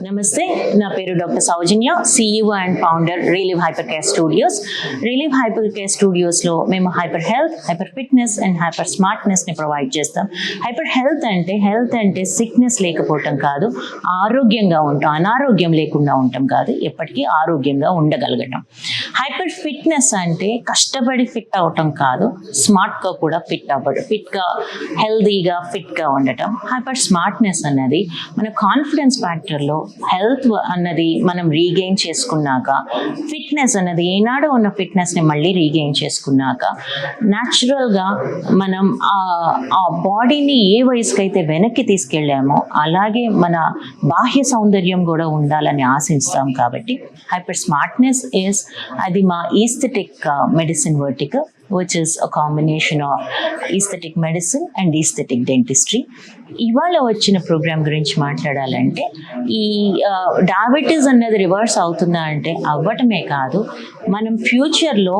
నమస్తే, నా పేరు doctor Soujanya, CEO and founder Relieve Hyper Care Studios. Relieve Hyper Care స్టూడియోస్లో మేము hyper health, hyper fitness and hyper స్మార్ట్నెస్ని ప్రొవైడ్ చేస్తాం. హైపర్ హెల్త్ అంటే సిక్నెస్ లేకపోవటం కాదు, ఆరోగ్యంగా ఉంటాం, అనారోగ్యం లేకుండా ఉండటం కాదు, ఎప్పటికీ ఆరోగ్యంగా ఉండగలగటం. హైపర్ ఫిట్నెస్ అంటే కష్టపడి ఫిట్ అవటం కాదు, స్మార్ట్గా కూడా ఫిట్ అవ్వడం, ఫిట్గా హెల్దీగా ఫిట్గా ఉండటం. హైపర్ స్మార్ట్నెస్ అన్నది మన కాన్ఫిడెన్స్ ఫ్యాక్టర్లో హెల్త్ అన్నది మనం రీగెయిన్ చేసుకున్నాక, ఫిట్నెస్ అన్నది ఏనాడో ఉన్న ఫిట్నెస్ని మళ్ళీ రీగెయిన్ చేసుకున్నాక న్యాచురల్గా మనం ఆ బాడీని ఏ వయసుకైతే వెనక్కి తీసుకెళ్ళామో అలాగే మన బాహ్య సౌందర్యం కూడా ఉండాలని ఆశిస్తాం. కాబట్టి హైపర్ స్మార్ట్నెస్ అది మా aesthetic medicine vertical, which is a combination of aesthetic medicine and aesthetic dentistry. ఇవాళ వచ్చిన ప్రోగ్రామ్ గురించి మాట్లాడాలంటే, ఈ డయాబెటీస్ అన్నది రివర్స్ అవుతుందా అంటే అవ్వటమే కాదు, మనం ఫ్యూచర్లో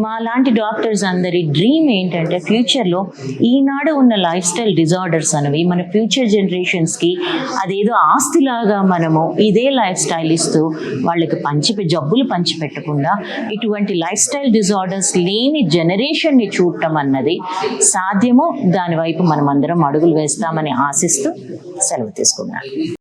మా లాంటి డాక్టర్స్ అందరి డ్రీమ్ ఏంటంటే ఫ్యూచర్లో ఈనాడు ఉన్న లైఫ్ స్టైల్ డిజార్డర్స్ అనేవి మన ఫ్యూచర్ జనరేషన్స్కి అదేదో ఆస్తిలాగా మనము ఇదే లైఫ్ స్టైల్ ఇస్తూ వాళ్ళకి జబ్బులు పంచిపెట్టకుండా ఇటువంటి లైఫ్ స్టైల్ డిజార్డర్స్ లేని జనరేషన్ని చూడటం అన్నది సాధ్యము. దాని వైపు మనం అందరం అడుగులు వేస్తామని ఆశిస్తూ సెలవు తీసుకున్నాను.